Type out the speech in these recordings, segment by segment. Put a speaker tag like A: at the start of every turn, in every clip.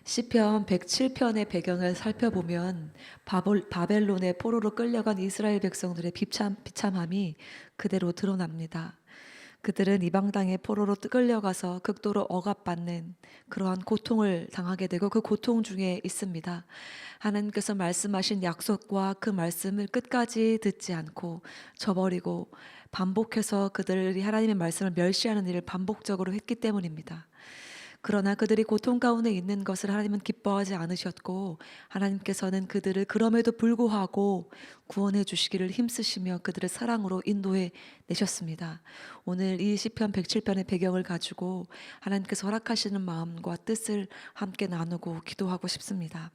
A: 시편 107편의 배경을 살펴보면 바벨론의 포로로 끌려간 이스라엘 백성들의 비참함이 그대로 드러납니다. 그들은 이방 땅의 포로로 끌려가서 극도로 억압받는 그러한 고통을 당하게 되고 그 고통 중에 있습니다. 하나님께서 말씀하신 약속과 그 말씀을 끝까지 듣지 않고 저버리고 반복해서 그들이 하나님의 말씀을 멸시하는 일을 반복적으로 했기 때문입니다. 그러나 그들이 고통 가운데 있는 것을 하나님은 기뻐하지 않으셨고, 하나님께서는 그들을 그럼에도 불구하고 구원해 주시기를 힘쓰시며 그들을 사랑으로 인도해 내셨습니다. 오늘 이 시편 107편의 배경을 가지고 하나님께서 허락하시는 마음과 뜻을 함께 나누고 기도하고 싶습니다.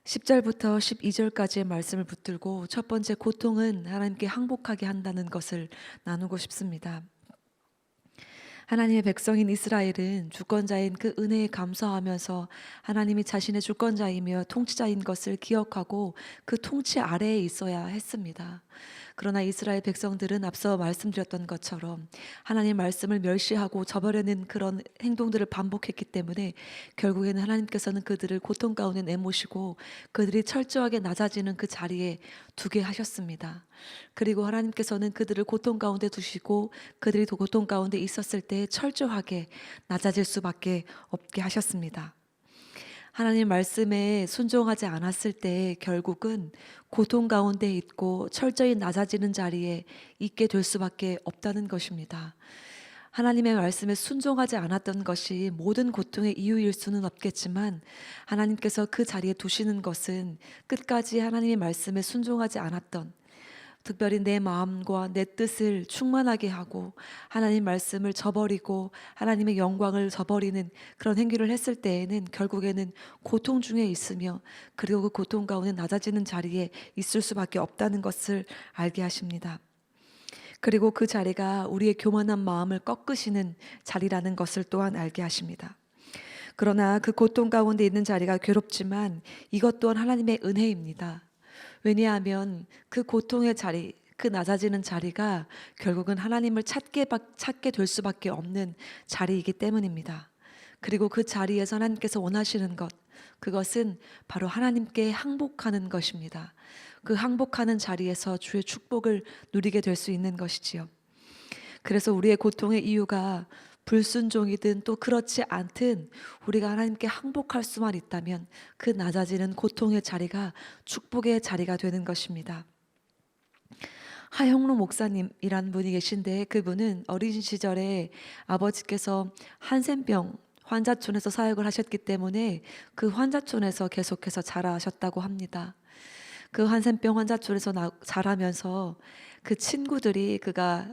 A: 10절부터 12절까지의 말씀을 붙들고 첫 번째 고통은 하나님께 항복하게 한다는 것을 나누고 싶습니다. 하나님의 백성인 이스라엘은 주권자인 그 은혜에 감사하면서 하나님이 자신의 주권자이며 통치자인 것을 기억하고 그 통치 아래에 있어야 했습니다. 그러나 이스라엘 백성들은 앞서 말씀드렸던 것처럼 하나님의 말씀을 멸시하고 저버리는 그런 행동들을 반복했기 때문에 결국에는 하나님께서는 그들을 고통 가운데 내모시고 그들이 철저하게 낮아지는 그 자리에 두게 하셨습니다. 그리고 하나님께서는 그들을 고통 가운데 두시고 그들이 고통 가운데 있었을 때 철저하게 낮아질 수밖에 없게 하셨습니다. 하나님 말씀에 순종하지 않았을 때 결국은 고통 가운데 있고 철저히 낮아지는 자리에 있게 될 수밖에 없다는 것입니다. 하나님의 말씀에 순종하지 않았던 것이 모든 고통의 이유일 수는 없겠지만 하나님께서 그 자리에 두시는 것은 끝까지 하나님의 말씀에 순종하지 않았던, 특별히 내 마음과 내 뜻을 충만하게 하고 하나님 말씀을 저버리고 하나님의 영광을 저버리는 그런 행위를 했을 때에는 결국에는 고통 중에 있으며 그리고 그 고통 가운데 낮아지는 자리에 있을 수밖에 없다는 것을 알게 하십니다. 그리고 그 자리가 우리의 교만한 마음을 꺾으시는 자리라는 것을 또한 알게 하십니다. 그러나 그 고통 가운데 있는 자리가 괴롭지만 이것 또한 하나님의 은혜입니다. 왜냐하면 그 고통의 자리, 그 낮아지는 자리가 결국은 하나님을 찾게 될 수밖에 없는 자리이기 때문입니다. 그리고 그 자리에서 하나님께서 원하시는 것, 그것은 바로 하나님께 항복하는 것입니다. 그 항복하는 자리에서 주의 축복을 누리게 될 수 있는 것이지요. 그래서 우리의 고통의 이유가 불순종이든 또 그렇지 않든 우리가 하나님께 항복할 수만 있다면 그 낮아지는 고통의 자리가 축복의 자리가 되는 것입니다. 하영록 목사님이란 분이 계신데 그분은 어린 시절에 아버지께서 한센병 환자촌에서 사역을 하셨기 때문에 그 환자촌에서 계속해서 자라셨다고 합니다. 그 한센병 환자촌에서 자라면서 그 친구들이 그가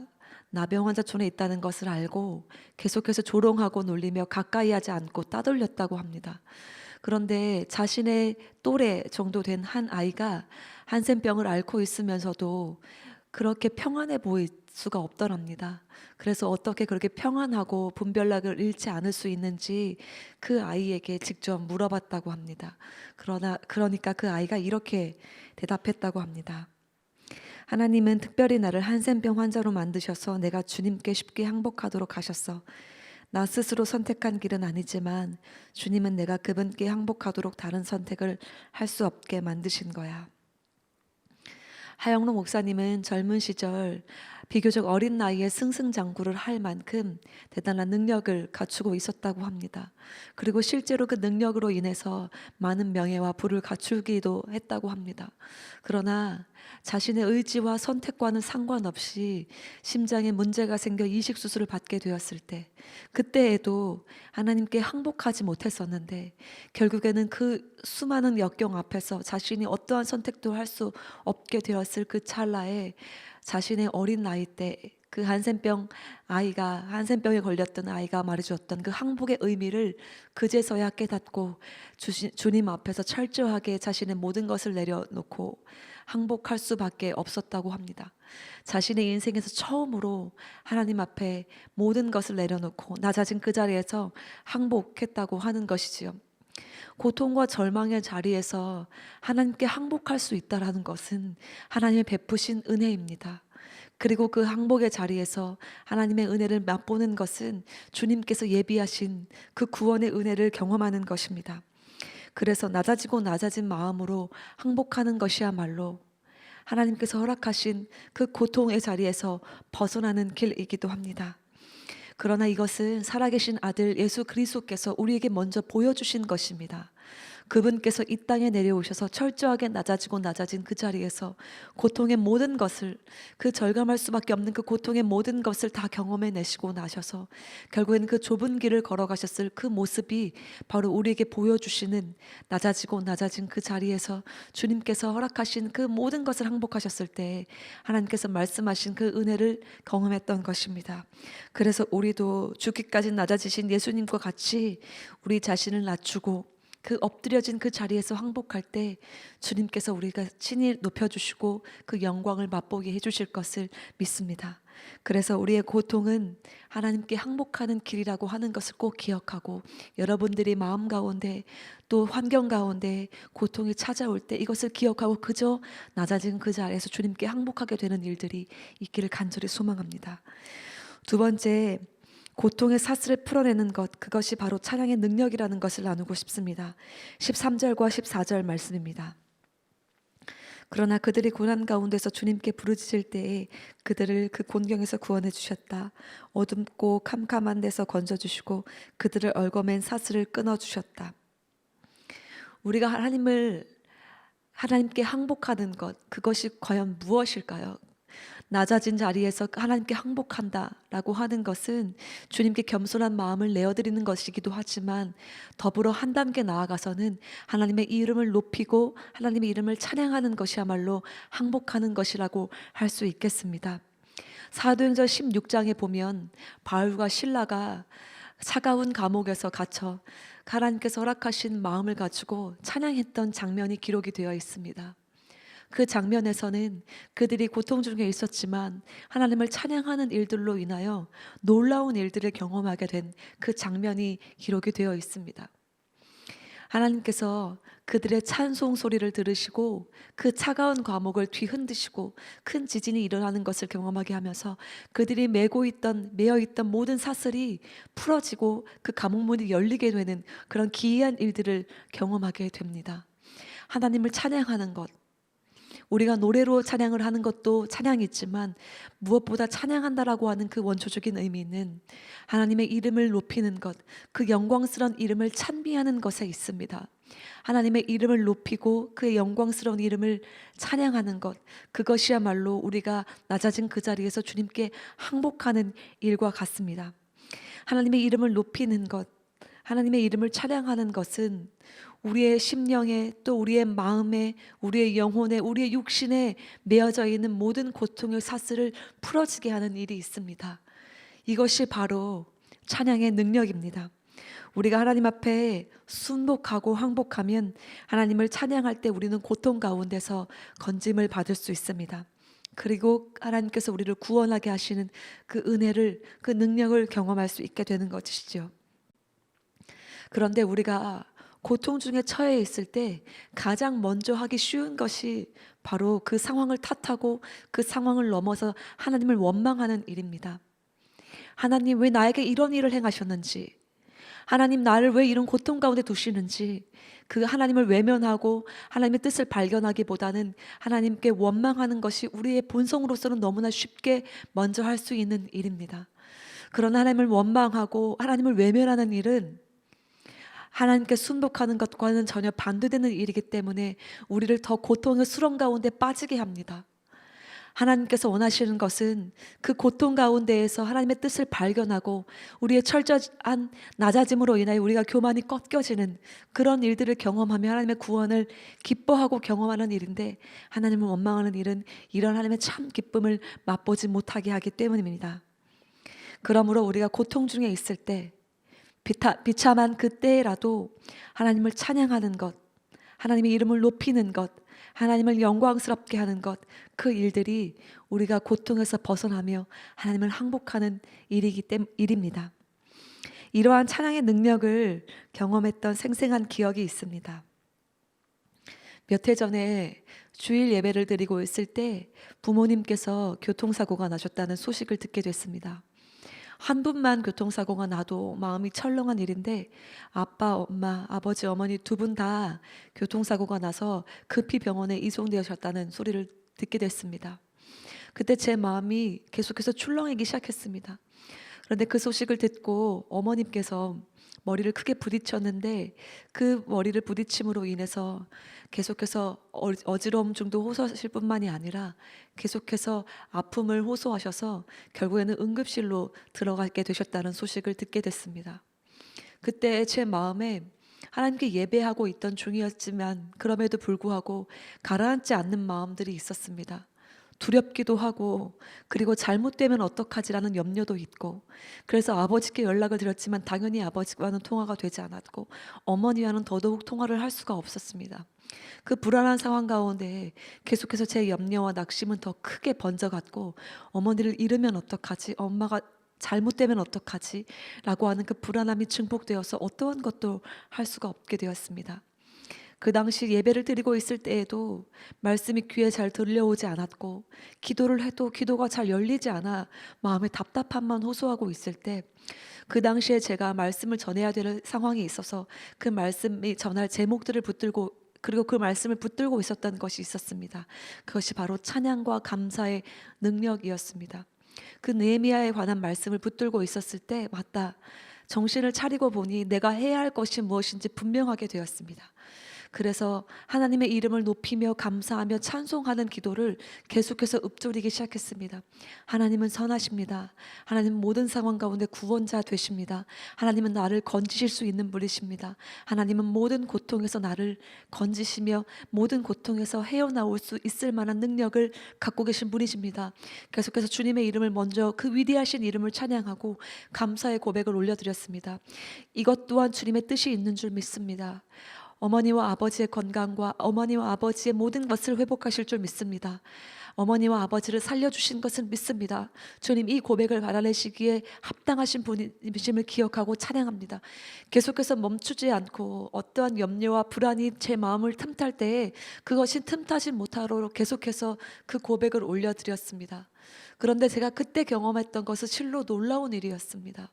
A: 나병 환자촌에 있다는 것을 알고 계속해서 조롱하고 놀리며 가까이 하지 않고 따돌렸다고 합니다. 그런데 자신의 또래 정도 된 한 아이가 한센병을 앓고 있으면서도 그렇게 평안해 보일 수가 없더랍니다. 그래서 어떻게 그렇게 평안하고 분별력을 잃지 않을 수 있는지 그 아이에게 직접 물어봤다고 합니다. 그러니까 그 아이가 이렇게 대답했다고 합니다. 하나님은 특별히 나를 한센병 환자로 만드셔서 내가 주님께 쉽게 항복하도록 하셨어. 나 스스로 선택한 길은 아니지만 주님은 내가 그분께 항복하도록 다른 선택을 할 수 없게 만드신 거야. 하영록 목사님은 젊은 시절 비교적 어린 나이에 승승장구를 할 만큼 대단한 능력을 갖추고 있었다고 합니다. 그리고 실제로 그 능력으로 인해서 많은 명예와 부를 갖추기도 했다고 합니다. 그러나 자신의 의지와 선택과는 상관없이 심장에 문제가 생겨 이식 수술을 받게 되었을 때, 그때에도 하나님께 항복하지 못했었는데 결국에는 그 수많은 역경 앞에서 자신이 어떠한 선택도 할 수 없게 되었을 그 찰나에 자신의 어린 나이 때 그 한센병에 걸렸던 아이가 말해주었던 그 항복의 의미를 그제서야 깨닫고 주님 앞에서 철저하게 자신의 모든 것을 내려놓고 항복할 수밖에 없었다고 합니다. 자신의 인생에서 처음으로 하나님 앞에 모든 것을 내려놓고 낮아진 그 자리에서 항복했다고 하는 것이지요. 고통과 절망의 자리에서 하나님께 항복할 수 있다라는 것은 하나님의 베푸신 은혜입니다. 그리고 그 항복의 자리에서 하나님의 은혜를 맛보는 것은 주님께서 예비하신 그 구원의 은혜를 경험하는 것입니다. 그래서 낮아지고 낮아진 마음으로 항복하는 것이야말로 하나님께서 허락하신 그 고통의 자리에서 벗어나는 길이기도 합니다. 그러나 이것은 살아계신 아들 예수 그리스도께서 우리에게 먼저 보여주신 것입니다. 그분께서 이 땅에 내려오셔서 철저하게 낮아지고 낮아진 그 자리에서 고통의 모든 것을, 그 절감할 수밖에 없는 그 고통의 모든 것을 다 경험해 내시고 나셔서 결국엔 그 좁은 길을 걸어가셨을 그 모습이 바로 우리에게 보여주시는, 낮아지고 낮아진 그 자리에서 주님께서 허락하신 그 모든 것을 항복하셨을 때 하나님께서 말씀하신 그 은혜를 경험했던 것입니다. 그래서 우리도 죽기까지 낮아지신 예수님과 같이 우리 자신을 낮추고 그 엎드려진 그 자리에서 항복할 때 주님께서 우리가 친히 높여주시고 그 영광을 맛보게 해주실 것을 믿습니다. 그래서 우리의 고통은 하나님께 항복하는 길이라고 하는 것을 꼭 기억하고, 여러분들이 마음 가운데 또 환경 가운데 고통이 찾아올 때 이것을 기억하고 그저 낮아진 그 자리에서 주님께 항복하게 되는 일들이 있기를 간절히 소망합니다. 두 번째, 고통의 사슬을 풀어내는 것, 그것이 바로 찬양의 능력이라는 것을 나누고 싶습니다. 13절과 14절 말씀입니다. 그러나 그들이 고난 가운데서 주님께 부르짖을 때에 그들을 그 곤경에서 구원해 주셨다. 어둡고 캄캄한 데서 건져주시고 그들을 얽어맨 사슬을 끊어주셨다. 우리가 하나님께 항복하는 것, 그것이 과연 무엇일까요? 낮아진 자리에서 하나님께 항복한다라고 하는 것은 주님께 겸손한 마음을 내어드리는 것이기도 하지만, 더불어 한 단계 나아가서는 하나님의 이름을 높이고 하나님의 이름을 찬양하는 것이야말로 항복하는 것이라고 할 수 있겠습니다. 사도행전 16장에 보면 바울과 실라가 차가운 감옥에서 갇혀 하나님께서 허락하신 마음을 가지고 찬양했던 장면이 기록이 되어 있습니다. 그 장면에서는 그들이 고통 중에 있었지만 하나님을 찬양하는 일들로 인하여 놀라운 일들을 경험하게 된 그 장면이 기록이 되어 있습니다. 하나님께서 그들의 찬송 소리를 들으시고 그 차가운 감옥을 뒤흔드시고 큰 지진이 일어나는 것을 경험하게 하면서 그들이 매어 있던 모든 사슬이 풀어지고 그 감옥 문이 열리게 되는 그런 기이한 일들을 경험하게 됩니다. 하나님을 찬양하는 것, 우리가 노래로 찬양을 하는 것도 찬양이지만 무엇보다 찬양한다라고 하는 그 원초적인 의미는 하나님의 이름을 높이는 것, 그 영광스러운 이름을 찬미하는 것에 있습니다. 하나님의 이름을 높이고 그의 영광스러운 이름을 찬양하는 것, 그것이야말로 우리가 낮아진 그 자리에서 주님께 항복하는 일과 같습니다. 하나님의 이름을 높이는 것, 하나님의 이름을 찬양하는 것은 우리의 심령에, 또 우리의 마음에, 우리의 영혼에, 우리의 육신에 매어져 있는 모든 고통의 사슬을 풀어지게 하는 일이 있습니다. 이것이 바로 찬양의 능력입니다. 우리가 하나님 앞에 순복하고 항복하면 하나님을 찬양할 때 우리는 고통 가운데서 건짐을 받을 수 있습니다. 그리고 하나님께서 우리를 구원하게 하시는 그 은혜를, 그 능력을 경험할 수 있게 되는 것이죠. 그런데 우리가 고통 중에 처해 있을 때 가장 먼저 하기 쉬운 것이 바로 그 상황을 탓하고 그 상황을 넘어서 하나님을 원망하는 일입니다. 하나님, 왜 나에게 이런 일을 행하셨는지, 하나님, 나를 왜 이런 고통 가운데 두시는지, 그 하나님을 외면하고 하나님의 뜻을 발견하기보다는 하나님께 원망하는 것이 우리의 본성으로서는 너무나 쉽게 먼저 할 수 있는 일입니다. 그러나 하나님을 원망하고 하나님을 외면하는 일은 하나님께 순복하는 것과는 전혀 반대되는 일이기 때문에 우리를 더 고통의 수렁 가운데 빠지게 합니다. 하나님께서 원하시는 것은 그 고통 가운데에서 하나님의 뜻을 발견하고 우리의 철저한 낮아짐으로 인하여 우리가 교만이 꺾여지는 그런 일들을 경험하며 하나님의 구원을 기뻐하고 경험하는 일인데, 하나님을 원망하는 일은 이런 하나님의 참 기쁨을 맛보지 못하게 하기 때문입니다. 그러므로 우리가 고통 중에 있을 때, 비참한 그때라도 하나님을 찬양하는 것, 하나님의 이름을 높이는 것, 하나님을 영광스럽게 하는 것, 그 일들이 우리가 고통에서 벗어나며 하나님을 항복하는 일입니다. 이러한 찬양의 능력을 경험했던 생생한 기억이 있습니다. 몇 해 전에 주일 예배를 드리고 있을 때 부모님께서 교통사고가 나셨다는 소식을 듣게 됐습니다. 한 분만 교통사고가 나도 마음이 철렁한 일인데 아빠, 엄마, 아버지, 어머니 두 분 다 교통사고가 나서 급히 병원에 이송되셨다는 소리를 듣게 됐습니다. 그때 제 마음이 계속해서 출렁이기 시작했습니다. 그런데 그 소식을 듣고 어머님께서 머리를 크게 부딪혔는데 그 머리를 부딪힘으로 인해서 계속해서 어지러움 중도 호소하실 뿐만이 아니라 계속해서 아픔을 호소하셔서 결국에는 응급실로 들어가게 되셨다는 소식을 듣게 됐습니다. 그때 제 마음에 하나님께 예배하고 있던 중이었지만 그럼에도 불구하고 가라앉지 않는 마음들이 있었습니다. 두렵기도 하고 그리고 잘못되면 어떡하지라는 염려도 있고 그래서 아버지께 연락을 드렸지만 당연히 아버지와는 통화가 되지 않았고 어머니와는 더더욱 통화를 할 수가 없었습니다. 그 불안한 상황 가운데 계속해서 제 염려와 낙심은 더 크게 번져갔고 어머니를 잃으면 어떡하지? 엄마가 잘못되면 어떡하지? 라고 하는 그 불안함이 증폭되어서 어떠한 것도 할 수가 없게 되었습니다. 그 당시 예배를 드리고 있을 때에도 말씀이 귀에 잘 들려오지 않았고 기도를 해도 기도가 잘 열리지 않아 마음에 답답함만 호소하고 있을 때 그 당시에 제가 말씀을 전해야 될 상황이 있어서 그 말씀이 전할 제목들을 붙들고 그리고 그 말씀을 붙들고 있었던 것이 있었습니다. 그것이 바로 찬양과 감사의 능력이었습니다. 그 느헤미야에 관한 말씀을 붙들고 있었을 때 맞다. 정신을 차리고 보니 내가 해야 할 것이 무엇인지 분명하게 되었습니다. 그래서 하나님의 이름을 높이며 감사하며 찬송하는 기도를 계속해서 읊조리기 시작했습니다. 하나님은 선하십니다. 하나님은 모든 상황 가운데 구원자 되십니다. 하나님은 나를 건지실 수 있는 분이십니다. 하나님은 모든 고통에서 나를 건지시며 모든 고통에서 헤어나올 수 있을 만한 능력을 갖고 계신 분이십니다. 계속해서 주님의 이름을 먼저 그 위대하신 이름을 찬양하고 감사의 고백을 올려드렸습니다. 이것 또한 주님의 뜻이 있는 줄 믿습니다. 어머니와 아버지의 건강과 어머니와 아버지의 모든 것을 회복하실 줄 믿습니다. 어머니와 아버지를 살려주신 것을 믿습니다. 주님 이 고백을 받아내시기에 합당하신 분이심을 기억하고 찬양합니다. 계속해서 멈추지 않고 어떠한 염려와 불안이 제 마음을 틈탈 때에 그것이 틈타지 못하도록 계속해서 그 고백을 올려드렸습니다. 그런데 제가 그때 경험했던 것은 실로 놀라운 일이었습니다.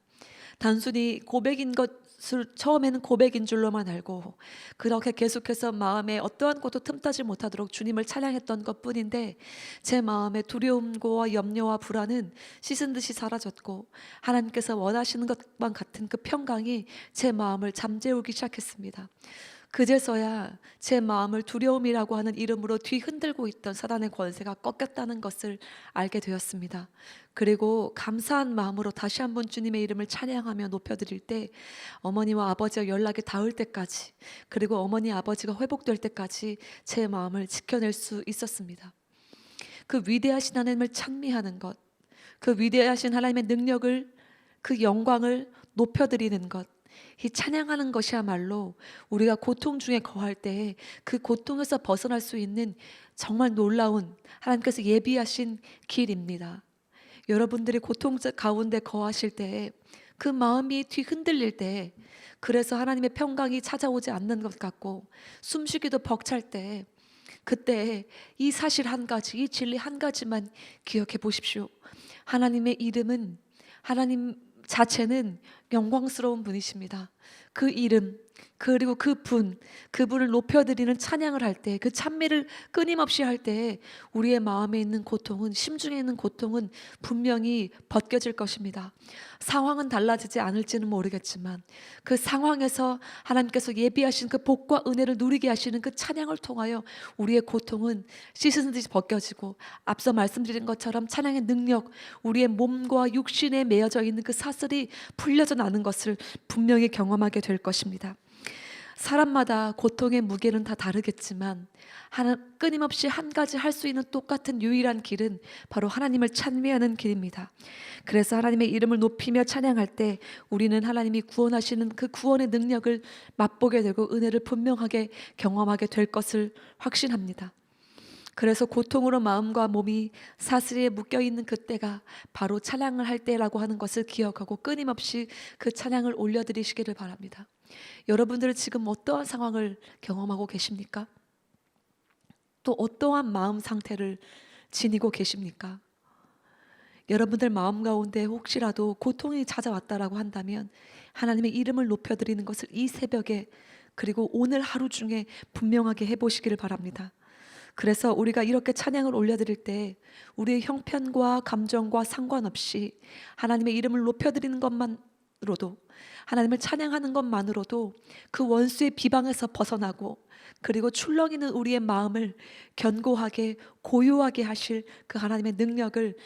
A: 단순히 고백인 것을 처음에는 고백인 줄로만 알고 그렇게 계속해서 마음에 어떠한 것도 틈타지 못하도록 주님을 찬양했던 것뿐인데 제 마음의 두려움과 염려와 불안은 씻은 듯이 사라졌고 하나님께서 원하시는 것만 같은 그 평강이 제 마음을 잠재우기 시작했습니다. 그제서야 제 마음을 두려움이라고 하는 이름으로 뒤흔들고 있던 사단의 권세가 꺾였다는 것을 알게 되었습니다. 그리고 감사한 마음으로 다시 한번 주님의 이름을 찬양하며 높여드릴 때 어머니와 아버지가 연락이 닿을 때까지 그리고 어머니 아버지가 회복될 때까지 제 마음을 지켜낼 수 있었습니다. 그 위대하신 하나님을 찬미하는 것, 그 위대하신 하나님의 능력을 그 영광을 높여드리는 것, 이 찬양하는 것이야말로 우리가 고통 중에 거할 때 그 고통에서 벗어날 수 있는 정말 놀라운 하나님께서 예비하신 길입니다. 여러분들이 고통 가운데 거하실 때 그 마음이 뒤흔들릴 때 그래서 하나님의 평강이 찾아오지 않는 것 같고 숨쉬기도 벅찰 때 그때 이 사실 한 가지, 이 진리 한 가지만 기억해 보십시오. 하나님의 이름은 하나님 자체는 영광스러운 분이십니다. 그 이름 그리고 그분을 높여드리는 찬양을 할 때 그 찬미를 끊임없이 할 때 우리의 마음에 있는 고통은 심중에 있는 고통은 분명히 벗겨질 것입니다. 상황은 달라지지 않을지는 모르겠지만 그 상황에서 하나님께서 예비하신 그 복과 은혜를 누리게 하시는 그 찬양을 통하여 우리의 고통은 씻은 듯이 벗겨지고 앞서 말씀드린 것처럼 찬양의 능력 우리의 몸과 육신에 매여져 있는 그 사슬이 풀려져 나는 것을 분명히 경험하게 될 것입니다. 사람마다 고통의 무게는 다 다르겠지만 끊임없이 한 가지 할 수 있는 똑같은 유일한 길은 바로 하나님을 찬미하는 길입니다. 그래서 하나님의 이름을 높이며 찬양할 때 우리는 하나님이 구원하시는 그 구원의 능력을 맛보게 되고 은혜를 분명하게 경험하게 될 것을 확신합니다. 그래서 고통으로 마음과 몸이 사슬에 묶여있는 그때가 바로 찬양을 할 때라고 하는 것을 기억하고 끊임없이 그 찬양을 올려드리시기를 바랍니다. 여러분들은 지금 어떠한 상황을 경험하고 계십니까? 또 어떠한 마음 상태를 지니고 계십니까? 여러분들 마음 가운데 혹시라도 고통이 찾아왔다라고 한다면 하나님의 이름을 높여드리는 것을 이 새벽에 그리고 오늘 하루 중에 분명하게 해보시기를 바랍니다. 그래서 우리가 이렇게 찬양을 올려드릴 때 우리의 형편과 감정과 상관없이 하나님의 이름을 높여드리는 것만으로도, 하나님을 찬양하는 것만으로도 그 원수의 비방에서 벗어나고, 그리고 출렁이는 우리의 마음을 견고하게 고요하게 하실 그 하나님의 능력을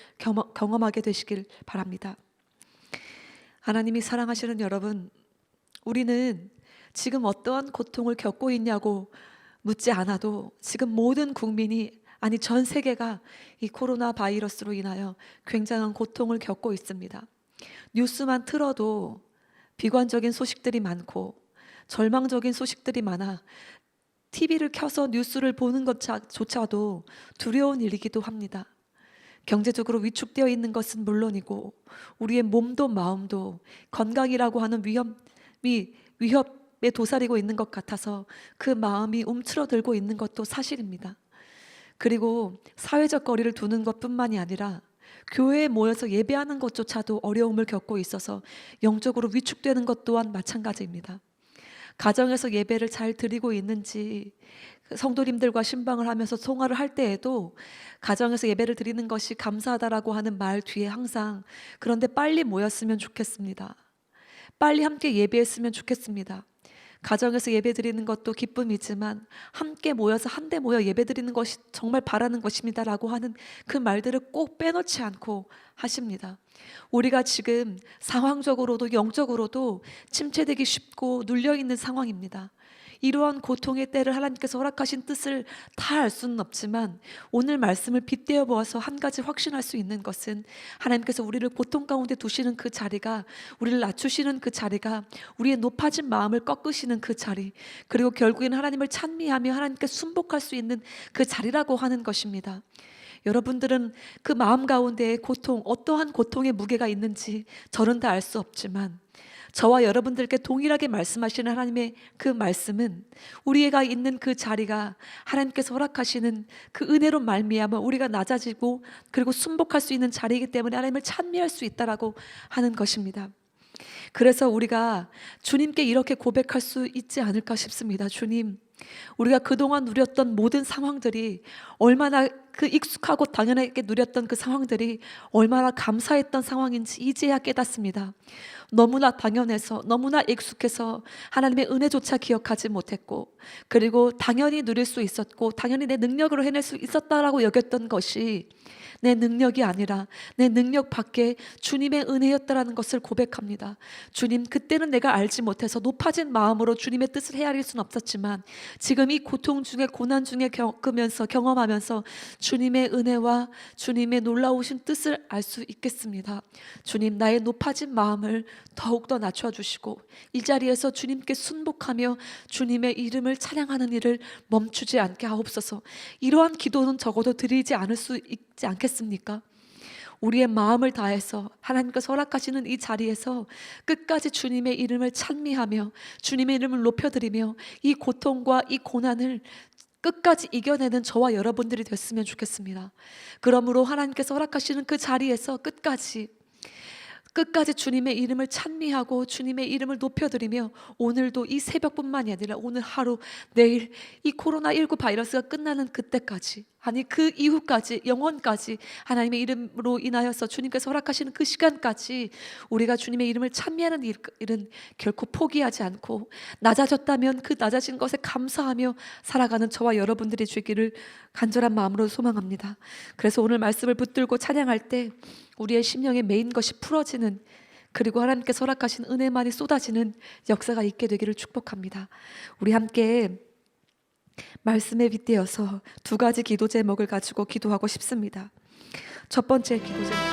A: 경험하게 되시길 바랍니다. 하나님이 사랑하시는 여러분, 우리는 지금 어떠한 고통을 겪고 있냐고 묻지 않아도 지금 모든 국민이, 아니 전 세계가 이 코로나 바이러스로 인하여 굉장한 고통을 겪고 있습니다. 뉴스만 틀어도 비관적인 소식들이 많고 절망적인 소식들이 많아 TV를 켜서 뉴스를 보는 것조차도 두려운 일이기도 합니다. 경제적으로 위축되어 있는 것은 물론이고 우리의 몸도 마음도 건강이라고 하는 위협에 도사리고 있는 것 같아서 그 마음이 움츠러들고 있는 것도 사실입니다. 그리고 사회적 거리를 두는 것뿐만이 아니라 교회에 모여서 예배하는 것조차도 어려움을 겪고 있어서 영적으로 위축되는 것 또한 마찬가지입니다. 가정에서 예배를 잘 드리고 있는지, 성도님들과 신방을 하면서 통화를 할 때에도 가정에서 예배를 드리는 것이 감사하다라고 하는 말 뒤에 항상 그런데 빨리 모였으면 좋겠습니다. 빨리 함께 예배했으면 좋겠습니다. 가정에서 예배 드리는 것도 기쁨이지만 함께 모여서 한데 모여 예배 드리는 것이 정말 바라는 것입니다 라고 하는 그 말들을 꼭 빼놓지 않고 하십니다. 우리가 지금 상황적으로도 영적으로도 침체되기 쉽고 눌려있는 상황입니다. 이러한 고통의 때를 하나님께서 허락하신 뜻을 다 알 수는 없지만 오늘 말씀을 빗대어 보아서 한 가지 확신할 수 있는 것은 하나님께서 우리를 고통 가운데 두시는 그 자리가, 우리를 낮추시는 그 자리가, 우리의 높아진 마음을 꺾으시는 그 자리, 그리고 결국에는 하나님을 찬미하며 하나님께 순복할 수 있는 그 자리라고 하는 것입니다. 여러분들은 그 마음 가운데에 고통, 어떠한 고통의 무게가 있는지 저는 다 알 수 없지만 저와 여러분들께 동일하게 말씀하시는 하나님의 그 말씀은 우리가 있는 그 자리가 하나님께서 허락하시는 그 은혜로 말미암아 우리가 낮아지고 그리고 순복할 수 있는 자리이기 때문에 하나님을 찬미할 수 있다라고 하는 것입니다. 그래서 우리가 주님께 이렇게 고백할 수 있지 않을까 싶습니다. 주님, 우리가 그동안 누렸던 모든 상황들이 얼마나 그 익숙하고 당연하게 누렸던 그 상황들이 얼마나 감사했던 상황인지 이제야 깨닫습니다. 너무나 당연해서, 너무나 익숙해서 하나님의 은혜조차 기억하지 못했고, 그리고 당연히 누릴 수 있었고 당연히 내 능력으로 해낼 수 있었다라고 여겼던 것이 내 능력이 아니라 내 능력 밖에 주님의 은혜였다라는 것을 고백합니다. 주님, 그때는 내가 알지 못해서 높아진 마음으로 주님의 뜻을 헤아릴 수는 없었지만 지금 이 고통 중에, 고난 중에 겪으면서, 경험하면서 주님의 은혜와 주님의 놀라우신 뜻을 알 수 있겠습니다. 주님, 나의 높아진 마음을 더욱더 낮춰주시고 이 자리에서 주님께 순복하며 주님의 이름을 찬양하는 일을 멈추지 않게 하옵소서. 이러한 기도는 적어도 드리지 않을 수 있지 않겠습니까? 우리의 마음을 다해서 하나님께서 허락하시는 이 자리에서 끝까지 주님의 이름을 찬미하며 주님의 이름을 높여드리며 이 고통과 이 고난을 끝까지 이겨내는 저와 여러분들이 됐으면 좋겠습니다. 그러므로 하나님께서 허락하시는 그 자리에서 끝까지 주님의 이름을 찬미하고 주님의 이름을 높여드리며 오늘도 이 새벽뿐만이 아니라 오늘 하루, 내일 이 코로나19 바이러스가 끝나는 그때까지, 아니 그 이후까지, 영원까지 하나님의 이름으로 인하여서 주님께서 허락하시는 그 시간까지 우리가 주님의 이름을 찬미하는 일은 결코 포기하지 않고 낮아졌다면 그 낮아진 것에 감사하며 살아가는 저와 여러분들이 되기를 간절한 마음으로 소망합니다. 그래서 오늘 말씀을 붙들고 찬양할 때 우리의 심령에 매인 것이 풀어지는, 그리고 하나님께서 허락하신 은혜만이 쏟아지는 역사가 있게 되기를 축복합니다. 우리 함께 말씀에 빗대어서 두 가지 기도 제목을 가지고 기도하고 싶습니다. 첫 번째 기도 제목,